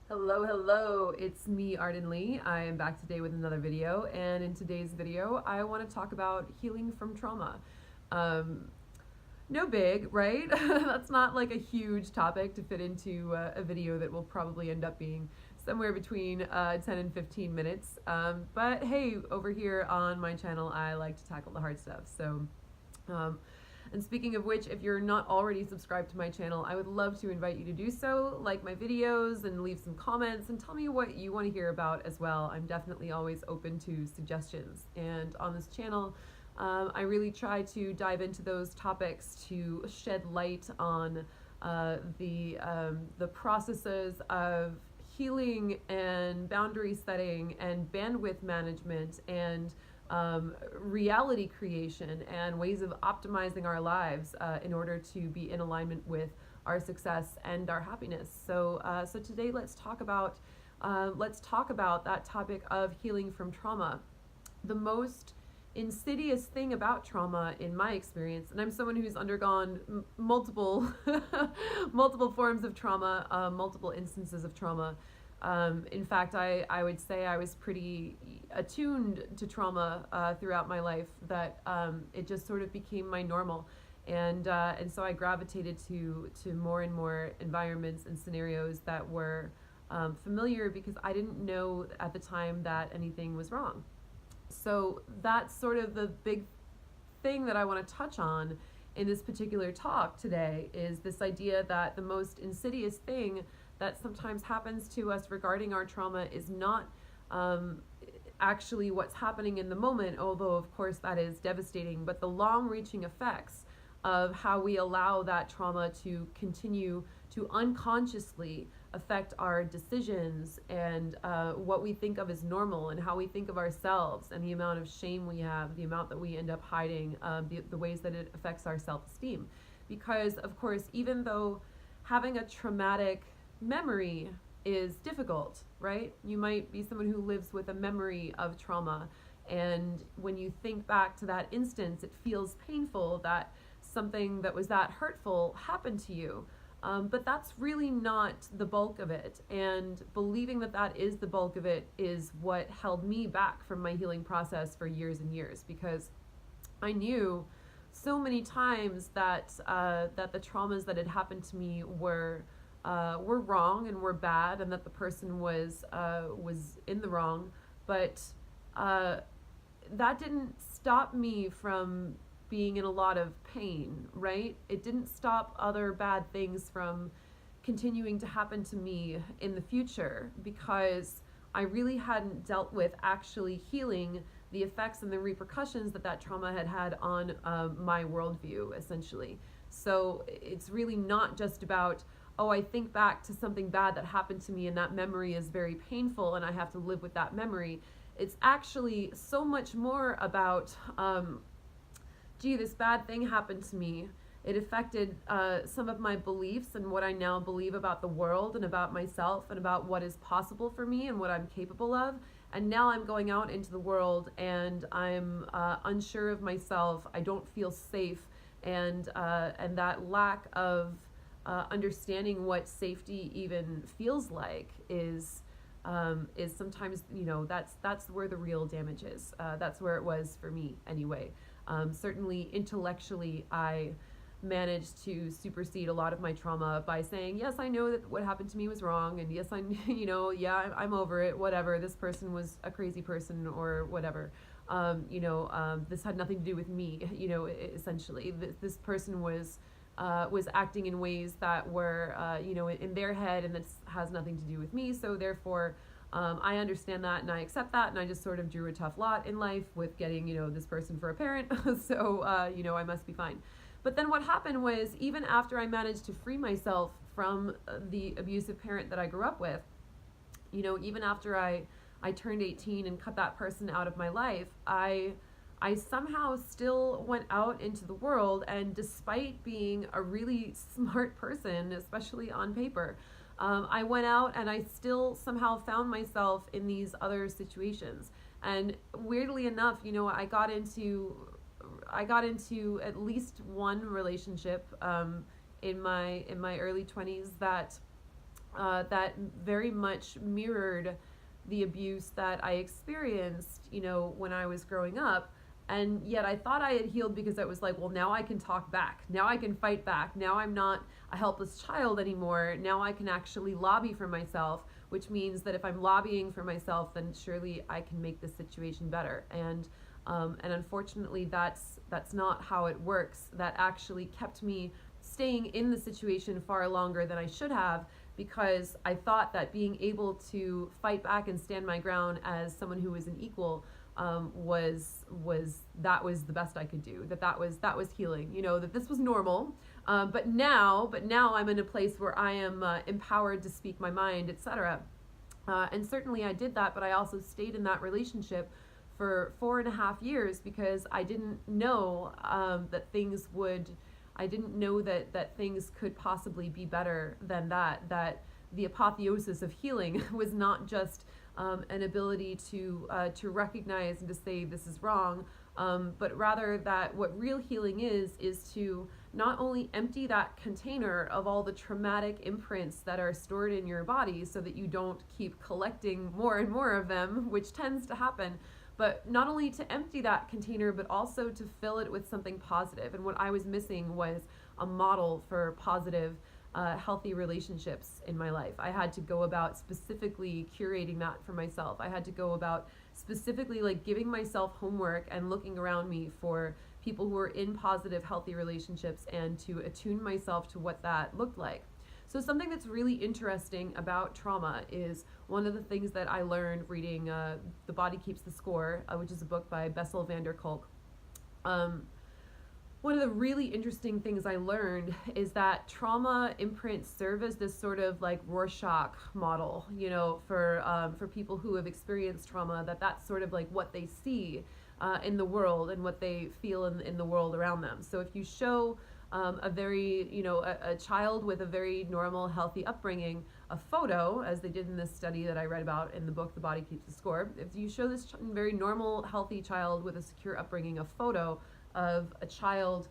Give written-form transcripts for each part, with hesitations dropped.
Hello, hello, it's me, Arden Lee. I am back today with another video, and in today's video, I want to talk about healing from trauma. Um, no big, right? That's not like a huge topic to fit into a video that will probably end up being somewhere between 10 and 15 minutes. But hey, over here on my channel, I like to tackle the hard stuff. Um, and speaking of which, if you're not already subscribed to my channel, I would love to invite you to do so. Like my videos and leave some comments and tell me what you want to hear about as well. I'm definitely always open to suggestions. And on this channel, I really try to dive into those topics to shed light on the processes of healing and boundary setting and bandwidth management and reality creation and ways of optimizing our lives in order to be in alignment with our success and our happiness. So today let's talk about that topic of healing from trauma. The most insidious thing about trauma in my experience, and I'm someone who's undergone multiple multiple forms of trauma, multiple instances of trauma. In fact, I would say I was pretty attuned to trauma throughout my life, that it just sort of became my normal. And so I gravitated to more and more environments and scenarios that were familiar, because I didn't know at the time that anything was wrong. So that's sort of the big thing that I want to touch on in this particular talk today, is this idea that the most insidious thing that sometimes happens to us regarding our trauma is not actually what's happening in the moment, although of course that is devastating, but the long-reaching effects of how we allow that trauma to continue to unconsciously affect our decisions and what we think of as normal and how we think of ourselves, and the amount of shame we have, the amount that we end up hiding, the ways that it affects our self-esteem. Because of course, even though having a traumatic memory is difficult, right? You might be someone who lives with a memory of trauma, and when you think back to that instance, it feels painful that something that was that hurtful happened to you. But that's really not the bulk of it. And believing that that is the bulk of it is what held me back from my healing process for years and years, because I knew so many times that that the traumas that had happened to me were wrong and were bad, and that the person was in the wrong. But that didn't stop me from being in a lot of pain, right? It didn't stop other bad things from continuing to happen to me in the future, because I really hadn't dealt with actually healing the effects and the repercussions that that trauma had had on my worldview, essentially. So it's really not just about, oh, I think back to something bad that happened to me and that memory is very painful and I have to live with that memory. It's actually so much more about, gee, this bad thing happened to me. It affected some of my beliefs and what I now believe about the world and about myself and about what is possible for me and what I'm capable of. And now I'm going out into the world and I'm unsure of myself. I don't feel safe, and that lack of understanding what safety even feels like is sometimes, that's where the real damage is. That's where it was for me anyway. Certainly intellectually, I managed to supersede a lot of my trauma by saying, yes, I know that what happened to me was wrong, and yes, yeah, I'm over it, whatever, this person was a crazy person or whatever. This had nothing to do with me, essentially. This person was acting in ways that were, in their head, and this has nothing to do with me, so therefore, I understand that and I accept that, and I just sort of drew a tough lot in life with getting, this person for a parent, so, I must be fine. But then what happened was, even after I managed to free myself from the abusive parent that I grew up with, even after I turned 18 and cut that person out of my life, I somehow still went out into the world, and despite being a really smart person, especially on paper, I went out and I still somehow found myself in these other situations. And weirdly enough, I got into at least one relationship in my early 20s that that very much mirrored the abuse that I experienced, when I was growing up. And yet I thought I had healed because I was like, well, now I can talk back. Now I can fight back. Now I'm not a helpless child anymore. Now I can actually lobby for myself, which means that if I'm lobbying for myself, then surely I can make the situation better. And unfortunately, that's not how it works. That actually kept me staying in the situation far longer than I should have, because I thought that being able to fight back and stand my ground as someone who was an equal was the best I could do. That was healing. That this was normal. But now I'm in a place where I am empowered to speak my mind, etc. And certainly I did that, but I also stayed in that relationship for 4.5 years because I didn't know that things would. I didn't know that things could possibly be better than that. That the apotheosis of healing was not just an ability to recognize and to say this is wrong, but rather that what real healing is to not only empty that container of all the traumatic imprints that are stored in your body so that you don't keep collecting more and more of them, which tends to happen, but not only to empty that container, but also to fill it with something positive. And what I was missing was a model for positive, healthy relationships in my life. I had to go about specifically curating that for myself. I had to go about specifically giving myself homework and looking around me for people who are in positive, healthy relationships and to attune myself to what that looked like. So something that's really interesting about trauma is one of the things that I learned reading The Body Keeps the Score, which is a book by Bessel van der Kolk. One of the really interesting things I learned is that trauma imprints serve as this sort of Rorschach model, for people who have experienced trauma, that's sort of what they see in the world and what they feel in the world around them. So if you show a very, a child with a very normal, healthy upbringing, a photo, as they did in this study that I read about in the book, The Body Keeps the Score, if you show this very normal, healthy child with a secure upbringing, a photo of a child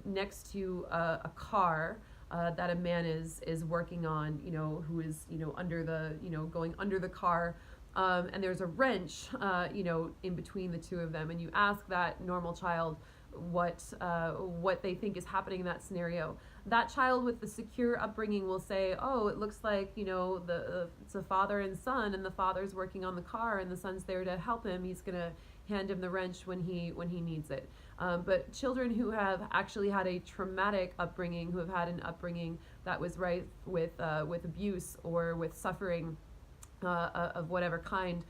next to a car that a man is working on, who is, under the, going under the car, and there's a wrench, in between the two of them, and you ask that normal child what they think is happening in that scenario. That child with the secure upbringing will say, oh, it looks like, it's a father and son, and the father's working on the car and the son's there to help him. He's going to hand him the wrench when he needs it. But children who have actually had a traumatic upbringing, who have had an upbringing that was rife with abuse or with suffering of whatever kind,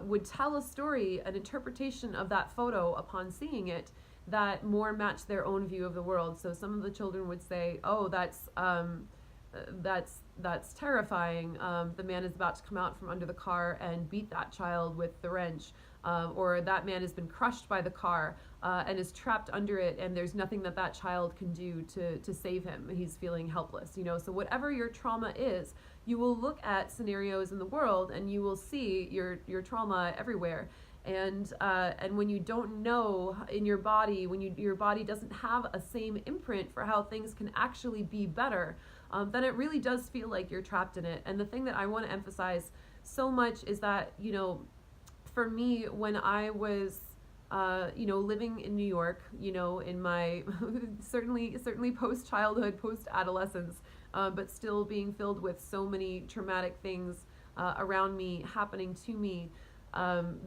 would tell a story, an interpretation of that photo upon seeing it, that more match their own view of the world. So some of the children would say, oh, that's terrifying. The man is about to come out from under the car and beat that child with the wrench. Or that man has been crushed by the car and is trapped under it, and there's nothing that child can do to save him. He's feeling helpless. So whatever your trauma is, you will look at scenarios in the world and you will see your trauma everywhere. And when you don't know in your body, when your body doesn't have a same imprint for how things can actually be better, then it really does feel like you're trapped in it. And the thing that I want to emphasize so much is that, for me, when I was, living in New York, in my certainly post-childhood, post-adolescence, but still being filled with so many traumatic things around me, happening to me,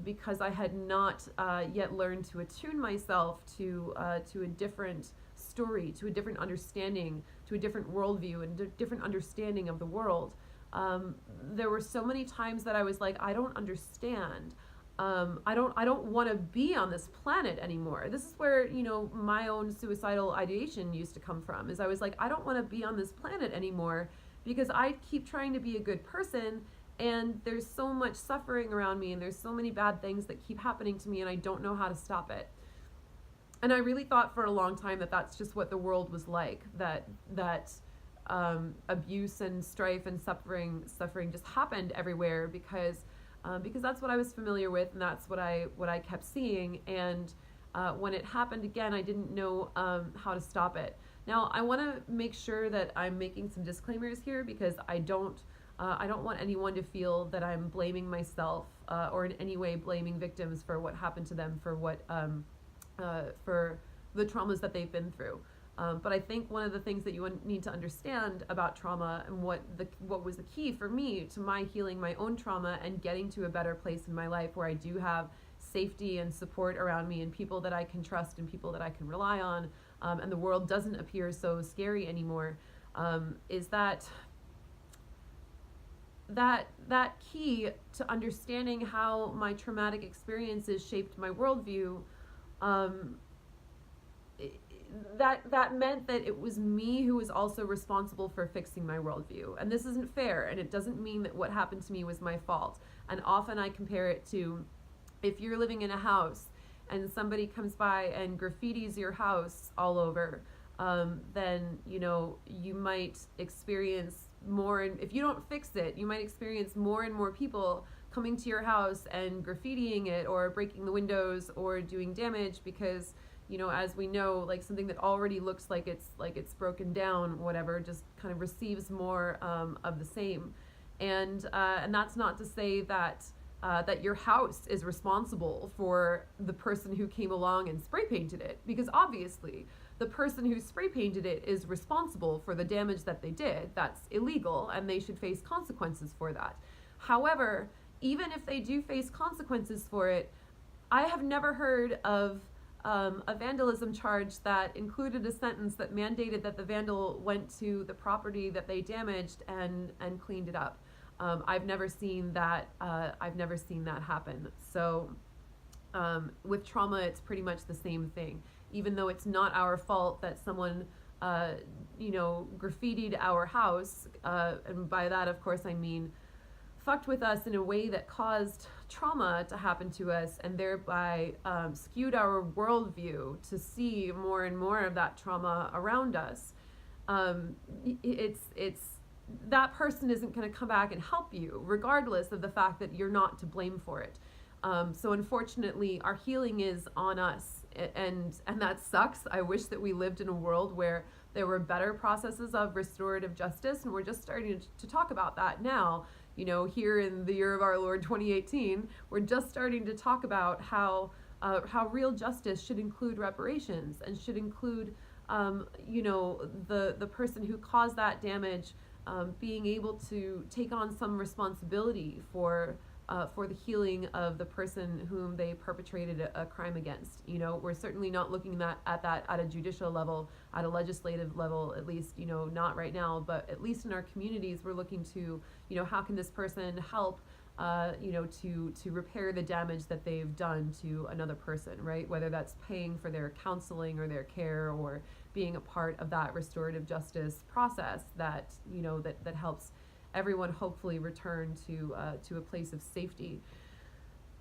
because I had not yet learned to attune myself to a different story, to a different understanding, to a different worldview, and a different understanding of the world. There were so many times that I was like, I don't understand. I don't want to be on this planet anymore. This is where, my own suicidal ideation used to come from, is I was like, I don't want to be on this planet anymore because I keep trying to be a good person, and there's so much suffering around me, and there's so many bad things that keep happening to me, and I don't know how to stop it. And I really thought for a long time that that's just what the world was like, that abuse and strife and suffering just happened everywhere because that's what I was familiar with, and that's what I kept seeing. And when it happened again, I didn't know how to stop it. Now, I want to make sure that I'm making some disclaimers here because I don't want anyone to feel that I'm blaming myself or in any way blaming victims for what happened to them, for the traumas that they've been through. But I think one of the things that you need to understand about trauma and what was the key for me to my healing my own trauma and getting to a better place in my life where I do have safety and support around me and people that I can trust and people that I can rely on, and the world doesn't appear so scary anymore, is that key to understanding how my traumatic experiences shaped my worldview. That meant that it was me who was also responsible for fixing my worldview. And this isn't fair, and it doesn't mean that what happened to me was my fault. And often I compare it to if you're living in a house and somebody comes by and graffitis your house all over, then, you might experience more, and if you don't fix it, you might experience more and more people coming to your house and graffitiing it or breaking the windows or doing damage because, as we know, like something that already looks like it's broken down, whatever, just kind of receives more of the same. And that's not to say that your house is responsible for the person who came along and spray painted it, because obviously the person who spray painted it is responsible for the damage that they did. That's illegal and they should face consequences for that. However, even if they do face consequences for it, I have never heard of a vandalism charge that included a sentence that mandated that the vandal went to the property that they damaged and cleaned it up. I've never seen that. I've never seen that happen. So with trauma, it's pretty much the same thing. Even though it's not our fault that someone, graffitied our house, and by that, of course, I mean fucked with us in a way that caused trauma to happen to us and thereby skewed our worldview to see more and more of that trauma around us. It's that person isn't going to come back and help you, regardless of the fact that you're not to blame for it. So unfortunately, our healing is on us, and that sucks. I wish that we lived in a world where there were better processes of restorative justice, and we're just starting to talk about that now. Here in the year of our Lord 2018, we're just starting to talk about how real justice should include reparations and should include, the person who caused that damage being able to take on some responsibility for the healing of the person whom they perpetrated a crime against. We're certainly not looking at that at a judicial level, at a legislative level, at least, not right now, but at least in our communities, we're looking to, how can this person help, to repair the damage that they've done to another person, right? Whether that's paying for their counseling or their care or being a part of that restorative justice process that, that helps everyone hopefully return to a place of safety.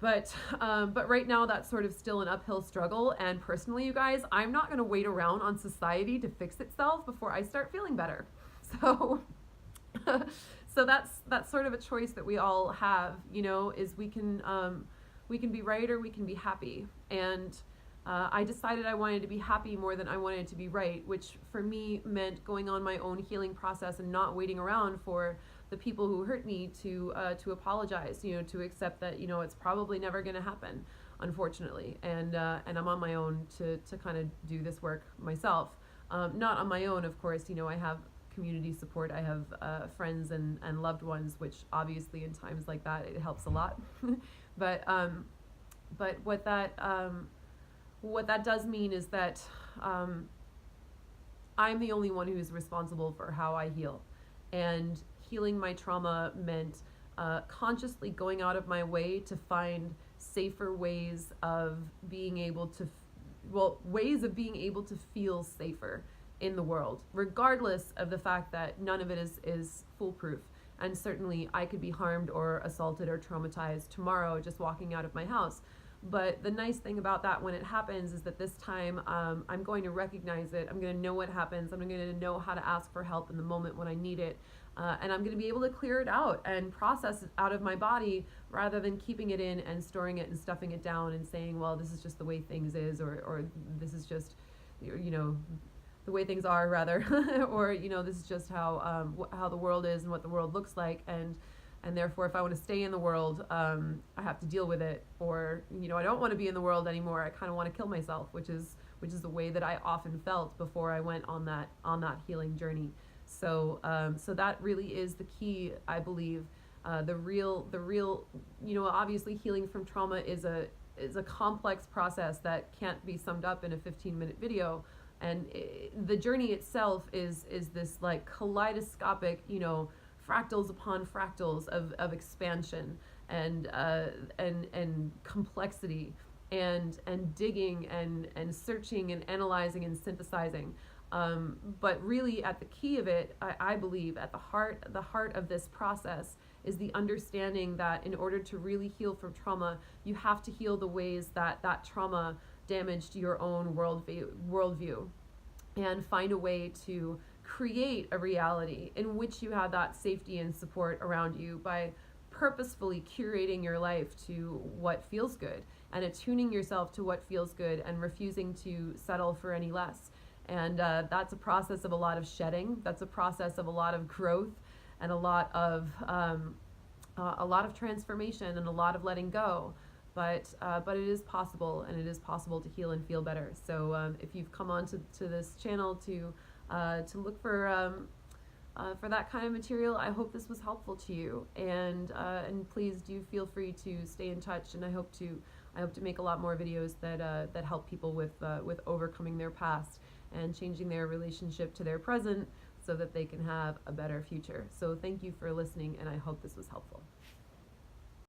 But right now that's sort of still an uphill struggle. And personally, you guys, I'm not going to wait around on society to fix itself before I start feeling better. So, so that's sort of a choice that we all have. Is we can be right or we can be happy. And I decided I wanted to be happy more than I wanted to be right, which for me meant going on my own healing process and not waiting around for the people who hurt me to apologize, to accept that, it's probably never going to happen, unfortunately. And I'm on my own to kind of do this work myself. Not on my own, of course, I have community support. I have friends and loved ones, which obviously in times like that, it helps a lot. But what that does mean is that I'm the only one who's responsible for how I heal. And healing my trauma meant consciously going out of my way to find safer ways of being able to, feel safer in the world, regardless of the fact that none of it is foolproof. And certainly I could be harmed or assaulted or traumatized tomorrow just walking out of my house. But the nice thing about that when it happens is that this time I'm going to recognize it. I'm going to know what happens. I'm going to know how to ask for help in the moment when I need it. And I'm going to be able to clear it out and process it out of my body rather than keeping it in and storing it and stuffing it down and saying, well, this is just the way things is, or this is just, the the way things are, rather, or this is just how the world is and what the world looks like, and therefore if I want to stay in the world, I have to deal with it, or I don't want to be in the world anymore. I kind of want to kill myself, which is the way that I often felt before I went on that healing journey. So that really is the key, I believe. The real obviously healing from trauma is a complex process that can't be summed up in a 15-minute video, and the journey itself is this like kaleidoscopic, fractals upon fractals of expansion and complexity and digging and searching and analyzing and synthesizing. But really, at the key of it, I believe, at the heart of this process is the understanding that in order to really heal from trauma, you have to heal the ways that trauma damaged your own worldview, and find a way to create a reality in which you have that safety and support around you by purposefully curating your life to what feels good and attuning yourself to what feels good and refusing to settle for any less. And that's a process of a lot of shedding. That's a process of a lot of growth and a lot of transformation and a lot of letting go. But it is possible, and it is possible to heal and feel better. So if you've come on to this channel to look for that kind of material, I hope this was helpful to you. And please do feel free to stay in touch. And I hope to make a lot more videos that help people with overcoming their past and changing their relationship to their present so that they can have a better future. So thank you for listening, and I hope this was helpful.